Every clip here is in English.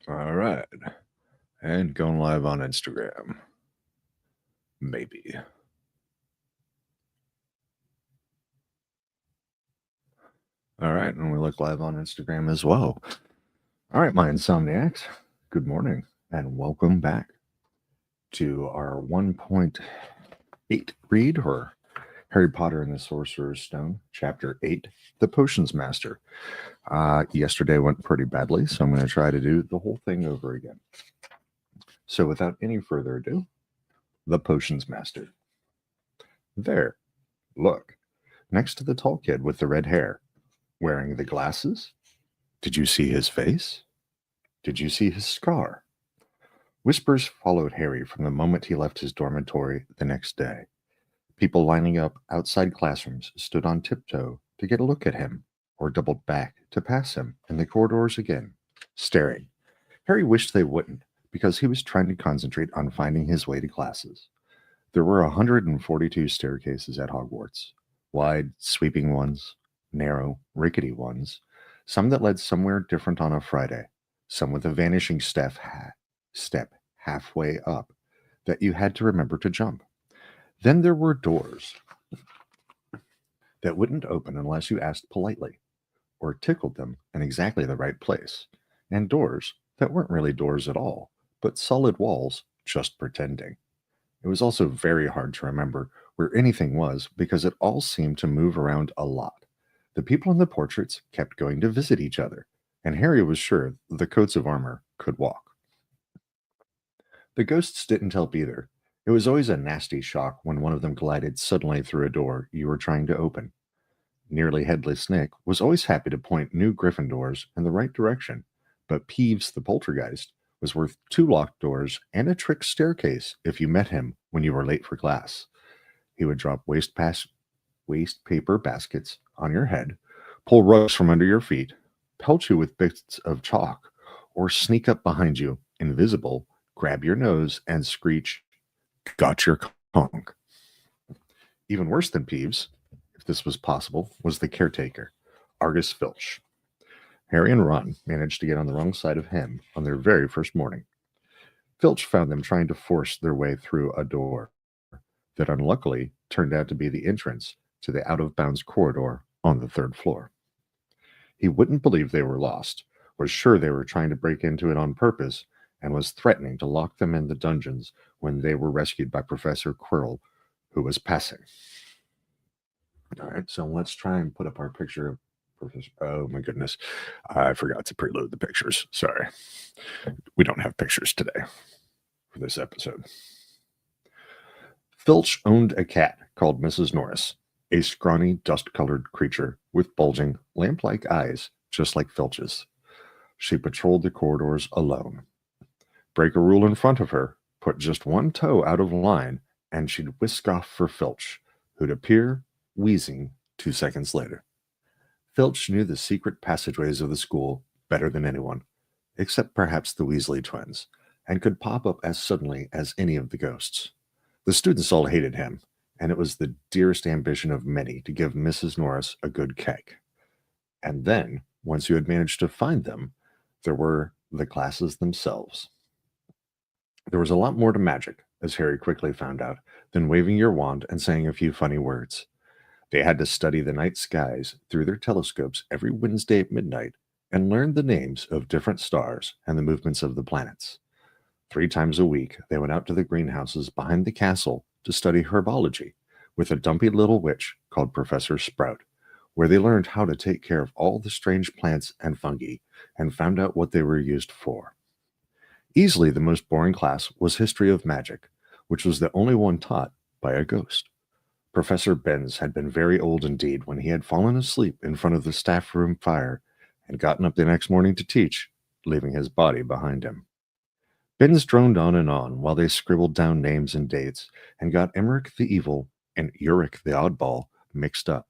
All right. And going live on Instagram. Maybe. All right. And we look live on Instagram as well. All right, my insomniacs. Good morning and welcome back to our 1.8 read or Harry Potter and the Sorcerer's Stone, Chapter 8, The Potions Master. Yesterday went pretty badly, so I'm going to try to do the whole thing over again. So without any further ado, The Potions Master. There, look, next to the tall kid with the red hair, wearing the glasses. Did you see his face? Did you see his scar? Whispers followed Harry from the moment he left his dormitory the next day. People lining up outside classrooms stood on tiptoe to get a look at him, or doubled back to pass him in the corridors again, staring. Harry wished they wouldn't, because he was trying to concentrate on finding his way to classes. There were 142 staircases at Hogwarts, wide, sweeping ones, narrow, rickety ones, some that led somewhere different on a Friday, some with a vanishing step halfway up that you had to remember to jump. Then there were doors that wouldn't open unless you asked politely or tickled them in exactly the right place, and doors that weren't really doors at all, but solid walls just pretending. It was also very hard to remember where anything was because it all seemed to move around a lot. The people in the portraits kept going to visit each other, and Harry was sure the coats of armor could walk. The ghosts didn't help either. It was always a nasty shock when one of them glided suddenly through a door you were trying to open. Nearly Headless Nick was always happy to point new Gryffindors in the right direction, but Peeves the Poltergeist was worth 2 locked doors and a trick staircase if you met him when you were late for class. He would drop waste paper baskets on your head, pull rugs from under your feet, pelt you with bits of chalk, or sneak up behind you, invisible, grab your nose, and screech, "Got your conch." Even worse than Peeves, if this was possible, was the caretaker, Argus Filch. Harry and Ron managed to get on the wrong side of him on their very first morning. Filch found them trying to force their way through a door that unluckily turned out to be the entrance to the out of bounds corridor on the 3rd floor. He wouldn't believe they were lost, was sure they were trying to break into it on purpose, and was threatening to lock them in the dungeons when they were rescued by Professor Quirrell, who was passing. All right, so let's try and put up our picture of Professor. Oh my goodness, I forgot to preload the pictures. Sorry. We don't have pictures today for this episode. Filch owned a cat called Mrs. Norris, a scrawny, dust-colored creature with bulging, lamp-like eyes, just like Filch's. She patrolled the corridors alone. Break a rule in front of her, put just one toe out of line, and she'd whisk off for Filch, who'd appear, wheezing, 2 seconds later. Filch knew the secret passageways of the school better than anyone, except perhaps the Weasley twins, and could pop up as suddenly as any of the ghosts. The students all hated him, and it was the dearest ambition of many to give Mrs. Norris a good kick. And then, once you had managed to find them, there were the classes themselves. There was a lot more to magic, as Harry quickly found out, than waving your wand and saying a few funny words. They had to study the night skies through their telescopes every Wednesday at midnight and learn the names of different stars and the movements of the planets. 3 times a week, they went out to the greenhouses behind the castle to study herbology with a dumpy little witch called Professor Sprout, where they learned how to take care of all the strange plants and fungi and found out what they were used for. Easily the most boring class was History of Magic, which was the only one taught by a ghost. Professor Benz had been very old indeed when he had fallen asleep in front of the staff room fire and gotten up the next morning to teach, leaving his body behind him. Benz droned on while they scribbled down names and dates and got Emmerich the Evil and Uric the Oddball mixed up.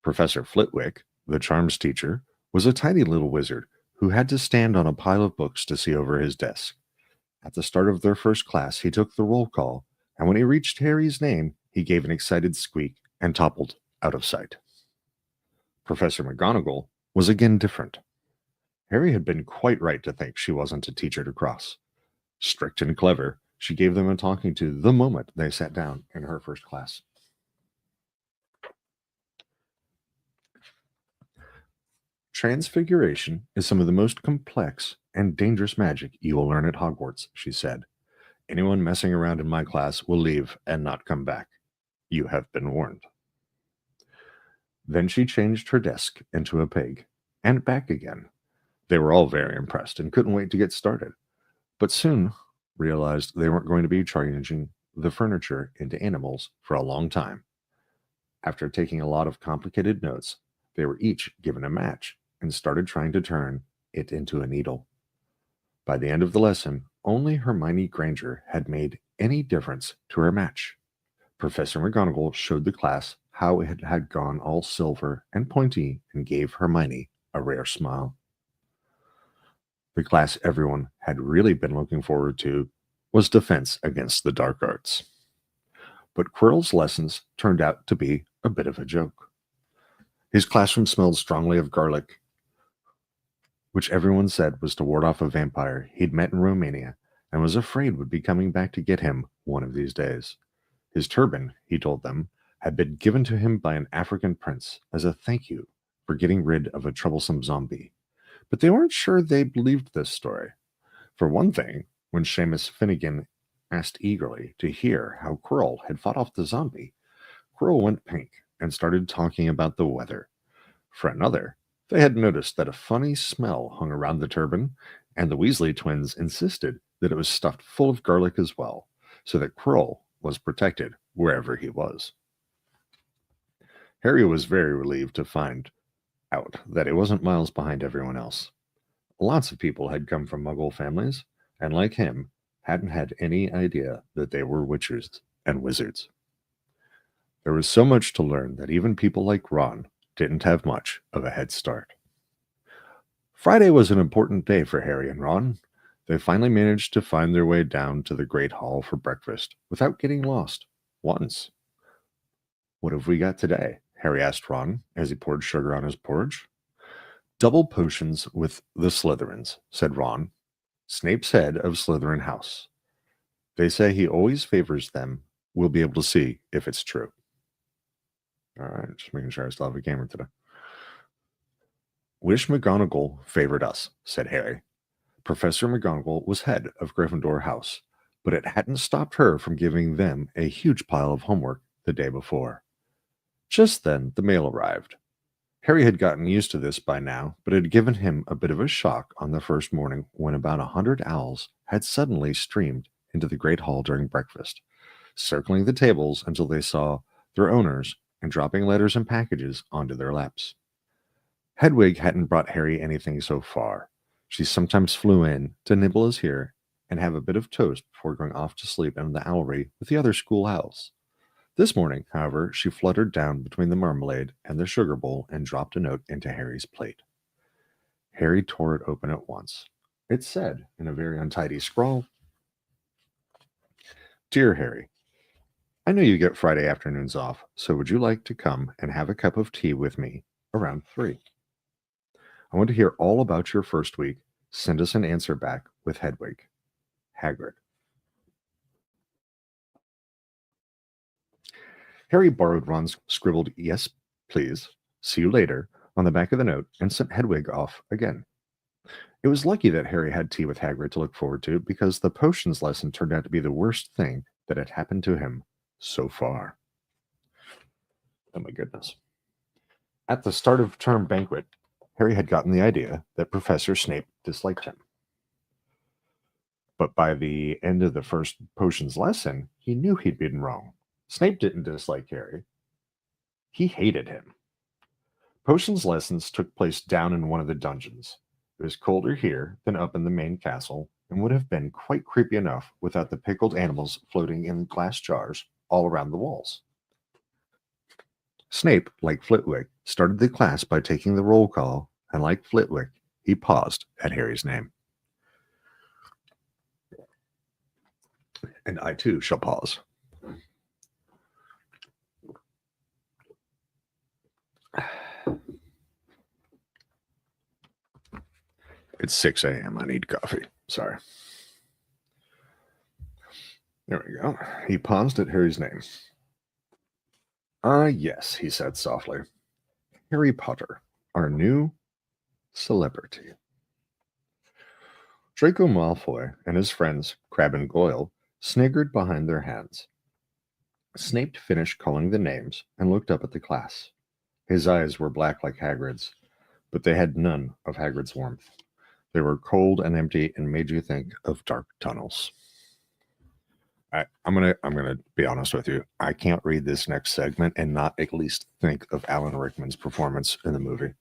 Professor Flitwick, the charms teacher, was a tiny little wizard who had to stand on a pile of books to see over his desk. At the start of their first class, he took the roll call, and when he reached Harry's name, he gave an excited squeak and toppled out of sight. Professor McGonagall was again different. Harry had been quite right to think she wasn't a teacher to cross. Strict and clever, she gave them a talking to the moment they sat down in her first class. Transfiguration is some of the most complex and dangerous magic you will learn at Hogwarts, she said. Anyone messing around in my class will leave and not come back. You have been warned. Then she changed her desk into a pig, and back again. They were all very impressed and couldn't wait to get started, but soon realized they weren't going to be changing the furniture into animals for a long time. After taking a lot of complicated notes, they were each given a match and started trying to turn it into a needle. By the end of the lesson, only Hermione Granger had made any difference to her match. Professor McGonagall showed the class how it had gone all silver and pointy and gave Hermione a rare smile. The class everyone had really been looking forward to was Defense Against the Dark Arts. But Quirrell's lessons turned out to be a bit of a joke. His classroom smelled strongly of garlic, which everyone said was to ward off a vampire he'd met in Romania and was afraid would be coming back to get him one of these days. His turban, he told them, had been given to him by an African prince as a thank you for getting rid of a troublesome zombie. But they weren't sure they believed this story. For one thing, when Seamus Finnegan asked eagerly to hear how Quirrell had fought off the zombie, Quirrell went pink and started talking about the weather. For another, they had noticed that a funny smell hung around the turban, and the Weasley twins insisted that it was stuffed full of garlic as well, so that Quirrell was protected wherever he was. Harry was very relieved to find out that it wasn't miles behind everyone else. Lots of people had come from Muggle families, and like him, hadn't had any idea that they were witches and wizards. There was so much to learn that even people like Ron didn't have much of a head start. Friday was an important day for Harry and Ron. They finally managed to find their way down to the Great Hall for breakfast without getting lost once. "What have we got today?" Harry asked Ron as he poured sugar on his porridge. "Double potions with the Slytherins," said Ron. "Snape's head of Slytherin House. They say he always favors them. We'll be able to see if it's true." All right, just making sure I still have a camera today. "Wish McGonagall favored us," said Harry. Professor McGonagall was head of Gryffindor House, but it hadn't stopped her from giving them a huge pile of homework the day before. Just then, the mail arrived. Harry had gotten used to this by now, but it had given him a bit of a shock on the first morning when about 100 owls had suddenly streamed into the great hall during breakfast, circling the tables until they saw their owners and dropping letters and packages onto their laps. Hedwig hadn't brought Harry anything so far. She sometimes flew in to nibble his ear and have a bit of toast before going off to sleep in the owlery with the other school owls. This morning, however, she fluttered down between the marmalade and the sugar bowl and dropped a note into Harry's plate. Harry tore it open at once. It said, in a very untidy scrawl, "Dear Harry, I know you get Friday afternoons off, so would you like to come and have a cup of tea with me around 3? I want to hear all about your first week. Send us an answer back with Hedwig. Hagrid." Harry borrowed Ron's scribbled "Yes, please, see you later" on the back of the note and sent Hedwig off again. It was lucky that Harry had tea with Hagrid to look forward to, because the potions lesson turned out to be the worst thing that had happened to him so far. Oh my goodness. At the start of term banquet, Harry had gotten the idea that Professor Snape disliked him. But by the end of the first potions lesson, he knew he'd been wrong. Snape didn't dislike Harry. He hated him. Potions lessons took place down in one of the dungeons. It was colder here than up in the main castle, and would have been quite creepy enough without the pickled animals floating in glass jars all around the walls. Snape, like Flitwick, started the class by taking the roll call, and like Flitwick, he paused at Harry's name. And I too shall pause. It's 6 a.m. I need coffee. Sorry. There we go. He paused at Harry's name. Yes, he said softly. Harry Potter, our new celebrity. Draco Malfoy and his friends, Crabbe and Goyle, sniggered behind their hands. Snape finished calling the names and looked up at the class. His eyes were black like Hagrid's, but they had none of Hagrid's warmth. They were cold and empty and made you think of dark tunnels. I'm gonna be honest with you. I can't read this next segment and not at least think of Alan Rickman's performance in the movie.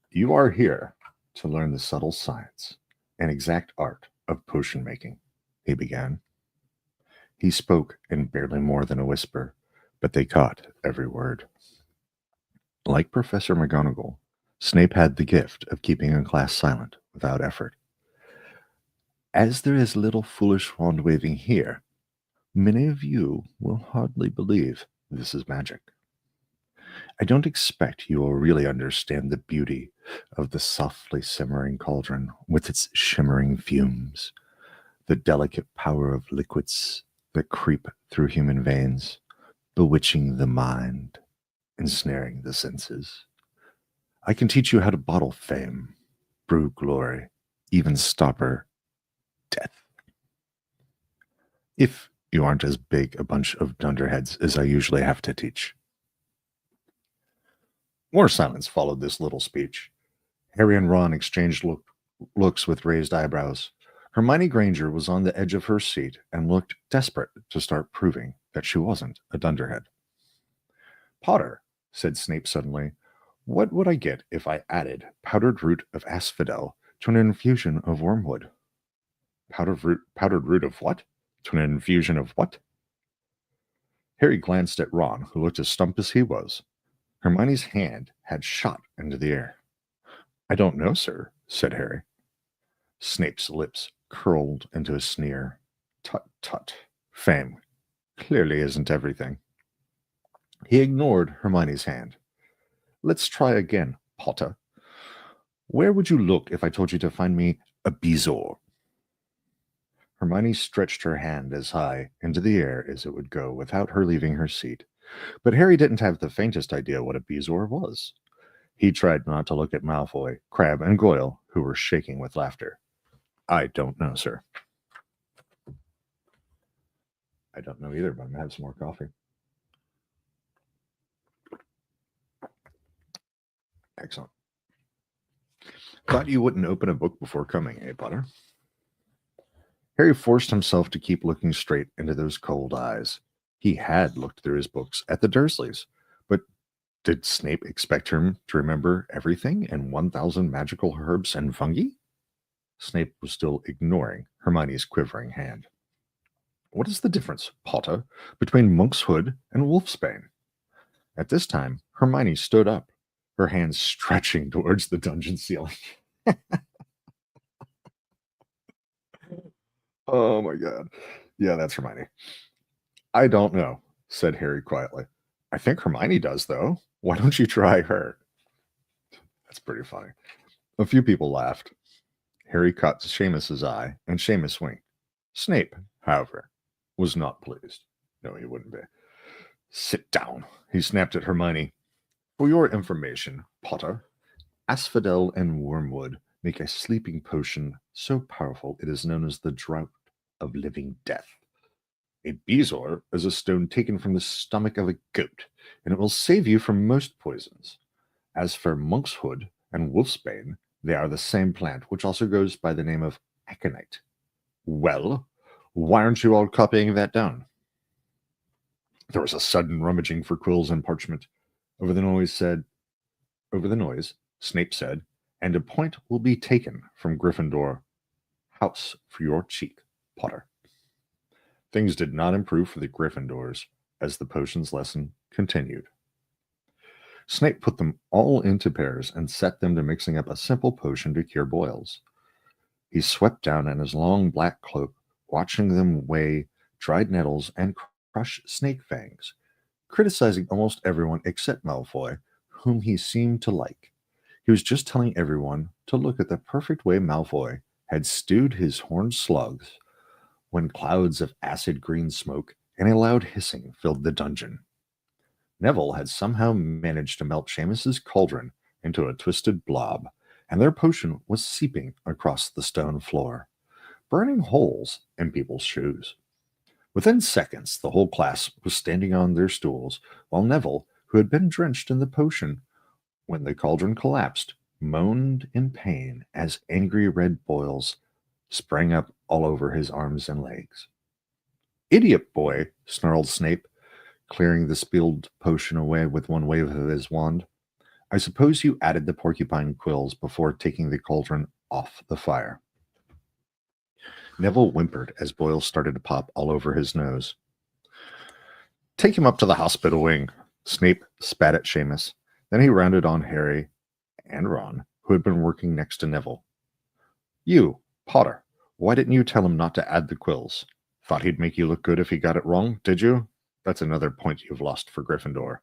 You are here to learn the subtle science and exact art of potion making, he began. He spoke in barely more than a whisper, but they caught every word. Like Professor McGonagall, Snape had the gift of keeping a class silent without effort. As there is little foolish wand-waving here, many of you will hardly believe this is magic. I don't expect you will really understand the beauty of the softly simmering cauldron with its shimmering fumes, the delicate power of liquids that creep through human veins, bewitching the mind, ensnaring the senses. I can teach you how to bottle fame, brew glory, even stopper death. If you aren't as big a bunch of dunderheads as I usually have to teach. More silence followed this little speech. Harry and Ron exchanged looks with raised eyebrows. Hermione Granger was on the edge of her seat and looked desperate to start proving that she wasn't a dunderhead. Potter, said Snape suddenly, what would I get if I added powdered root of asphodel to an infusion of wormwood? Powdered root of what? To an infusion of what? Harry glanced at Ron, who looked as stumped as he was. Hermione's hand had shot into the air. I don't know, sir, said Harry. Snape's lips curled into a sneer. Tut, tut. Fame clearly isn't everything. He ignored Hermione's hand. Let's try again, Potter. Where would you look if I told you to find me a bezoar? Hermione stretched her hand as high into the air as it would go without her leaving her seat. But Harry didn't have the faintest idea what a bezoar was. He tried not to look at Malfoy, Crabbe, and Goyle, who were shaking with laughter. I don't know, sir. I don't know either, but I'm going to have some more coffee. Excellent. Thought you wouldn't open a book before coming, eh, Potter? Harry forced himself to keep looking straight into those cold eyes. He had looked through his books at the Dursleys, but did Snape expect him to remember everything and 1,000 magical herbs and fungi? Snape was still ignoring Hermione's quivering hand. What is the difference, Potter, between monk's hood and wolfsbane? At this time, Hermione stood up, her hands stretching towards the dungeon ceiling. Oh my god. Yeah, that's Hermione. I don't know, said Harry quietly. I think Hermione does, though. Why don't you try her? That's pretty funny. A few people laughed. Harry caught Seamus's eye, and Seamus winked. Snape, however, was not pleased. No, he wouldn't be. Sit down, he snapped at Hermione. For your information, Potter, asphodel and wormwood make a sleeping potion so powerful it is known as the Draught of Living Death. A bezoar is a stone taken from the stomach of a goat, and it will save you from most poisons. As for monk's hood and wolfsbane, they are the same plant, which also goes by the name of aconite. Well, why aren't you all copying that down? There was a sudden rummaging for quills and parchment. Over the noise, Snape said, and a point will be taken from Gryffindor. House for your cheek, Potter. Things did not improve for the Gryffindors as the potions lesson continued. Snape put them all into pairs and set them to mixing up a simple potion to cure boils. He swept down in his long black cloak, watching them weigh dried nettles and crush snake fangs, criticizing almost everyone except Malfoy, whom he seemed to like. He was just telling everyone to look at the perfect way Malfoy had stewed his horned slugs when clouds of acid green smoke and a loud hissing filled the dungeon. Neville had somehow managed to melt Seamus's cauldron into a twisted blob, and their potion was seeping across the stone floor, burning holes in people's shoes. Within seconds, the whole class was standing on their stools, while Neville, who had been drenched in the potion when the cauldron collapsed, moaned in pain as angry red boils sprang up all over his arms and legs. "Idiot boy," snarled Snape, clearing the spilled potion away with one wave of his wand. "I suppose you added the porcupine quills before taking the cauldron off the fire." Neville whimpered as boils started to pop all over his nose. "Take him up to the hospital wing," Snape spat at Seamus. Then he rounded on Harry and Ron, who had been working next to Neville. "You, Potter, why didn't you tell him not to add the quills? Thought he'd make you look good if he got it wrong, did you? That's another point you've lost for Gryffindor."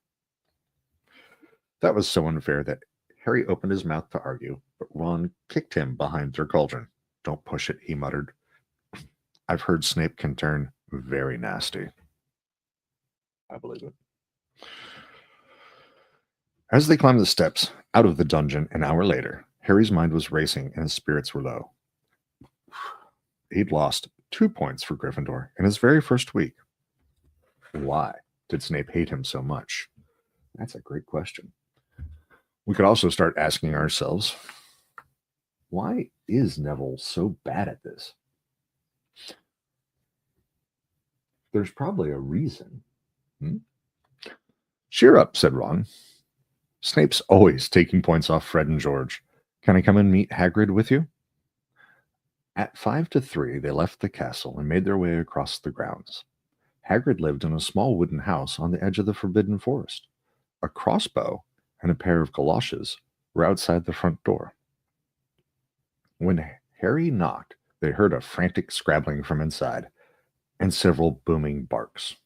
That was so unfair that Harry opened his mouth to argue, but Ron kicked him behind their cauldron. "Don't push it," he muttered. "I've heard Snape can turn very nasty." I believe it. As they climbed the steps out of the dungeon an hour later, Harry's mind was racing and his spirits were low. He'd lost 2 points for Gryffindor in his very first week. Why did Snape hate him so much? That's a great question. We could also start asking ourselves, why is Neville so bad at this? There's probably a reason. "Cheer up," said Ron. "Snape's always taking points off Fred and George. Can I come and meet Hagrid with you?" At 5 to 3, they left the castle and made their way across the grounds. Hagrid lived in a small wooden house on the edge of the Forbidden Forest. A crossbow and a pair of galoshes were outside the front door. When Harry knocked, they heard a frantic scrabbling from inside and several booming barks.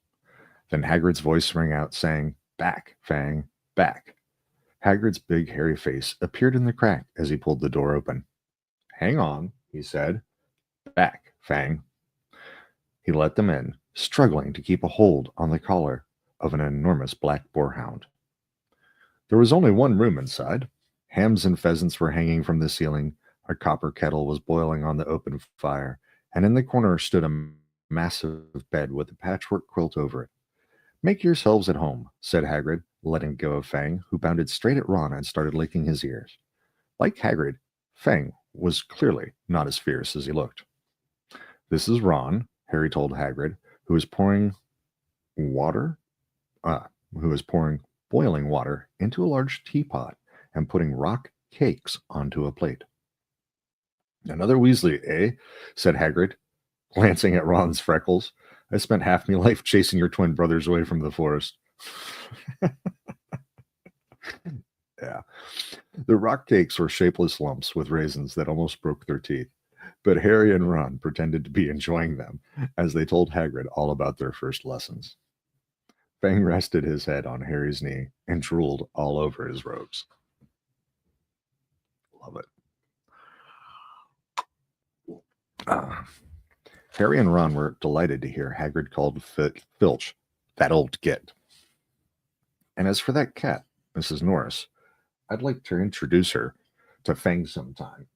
Then Hagrid's voice rang out, saying, "Back, Fang, back." Hagrid's big, hairy face appeared in the crack as he pulled the door open. "Hang on," he said. "Back, Fang." He let them in, struggling to keep a hold on the collar of an enormous black boarhound. There was only one room inside. Hams and pheasants were hanging from the ceiling, a copper kettle was boiling on the open fire, and in the corner stood a massive bed with a patchwork quilt over it. "Make yourselves at home," said Hagrid, letting go of Fang, who bounded straight at Ron and started licking his ears. Like Hagrid, Fang was clearly not as fierce as he looked. "This is Ron," Harry told Hagrid, who was pouring boiling water into a large teapot and putting rock cakes onto a plate. "Another Weasley, eh?" said Hagrid, glancing at Ron's freckles. "I spent half my life chasing your twin brothers away from the forest." Yeah. The rock cakes were shapeless lumps with raisins that almost broke their teeth, but Harry and Ron pretended to be enjoying them as they told Hagrid all about their first lessons. Fang rested his head on Harry's knee and drooled all over his robes. Love it. Harry and Ron were delighted to hear Hagrid called Filch "that old git." "And as for that cat, Mrs. Norris, I'd like to introduce her to Fang sometime.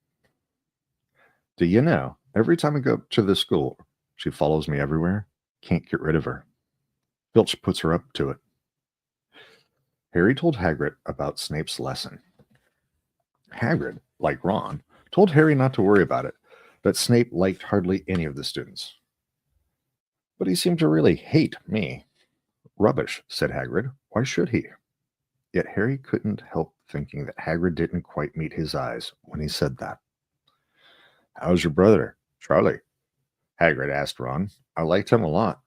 Do you know, every time I go up to the school, she follows me everywhere. Can't get rid of her. Filch puts her up to it." Harry told Hagrid about Snape's lesson. Hagrid, like Ron, told Harry not to worry about it, that Snape liked hardly any of the students. "But he seemed to really hate me." "Rubbish," said Hagrid. "Why should he?" Yet Harry couldn't help thinking that Hagrid didn't quite meet his eyes when he said that. "How's your brother, Charlie?" Hagrid asked Ron. "I liked him a lot.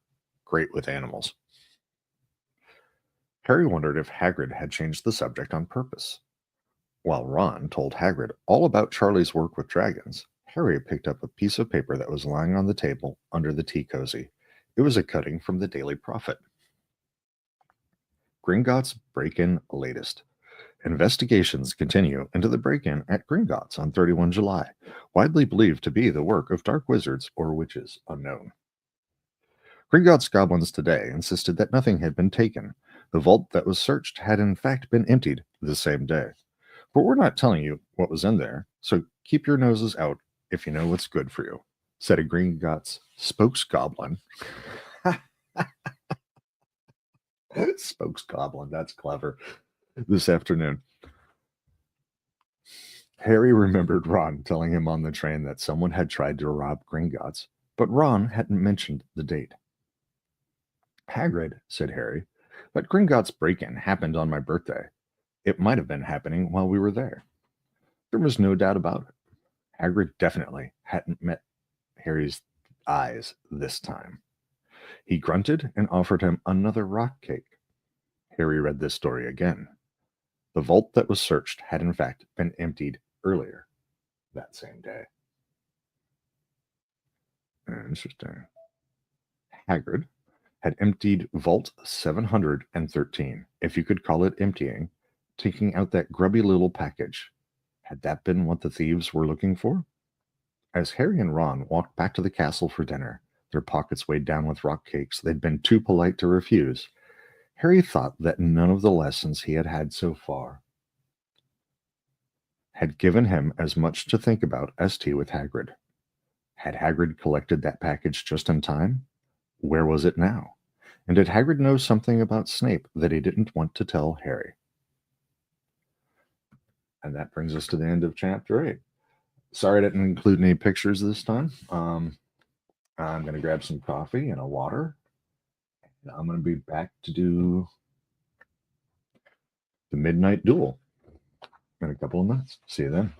Great with animals." Harry wondered if Hagrid had changed the subject on purpose. While Ron told Hagrid all about Charlie's work with dragons, Harry picked up a piece of paper that was lying on the table under the tea cozy. It was a cutting from the Daily Prophet. "Gringotts break in latest. Investigations continue into the break-in at Gringotts on 31 July, widely believed to be the work of dark wizards or witches unknown. Gringotts goblins today insisted that nothing had been taken. The vault that was searched had in fact been emptied the same day. But we're not telling you what was in there, so keep your noses out if you know what's good for you, said a Gringotts spokesgoblin. Spokesgoblin, that's clever. This afternoon. Harry remembered Ron telling him on the train that someone had tried to rob Gringotts, but Ron hadn't mentioned the date. Hagrid, said Harry, but Gringotts' break-in happened on my birthday. It might have been happening while we were there. There was no doubt about it. Hagrid definitely hadn't met Harry's eyes this time. He grunted and offered him another rock cake. Harry read this story again. The vault that was searched had in fact been emptied earlier that same day. Interesting. Hagrid had emptied Vault 713, if you could call it emptying, taking out that grubby little package. Had that been what the thieves were looking for? As Harry and Ron walked back to the castle for dinner, their pockets weighed down with rock cakes they'd been too polite to refuse, Harry thought that none of the lessons he had had so far had given him as much to think about as tea with Hagrid. Had Hagrid collected that package just in time? Where was it now? And did Hagrid know something about Snape that he didn't want to tell Harry? And that brings us to the end of chapter 8. Sorry I didn't include any pictures this time. I'm going to grab some coffee and a water. And I'm going to be back to do the midnight duel in a couple of minutes. See you then.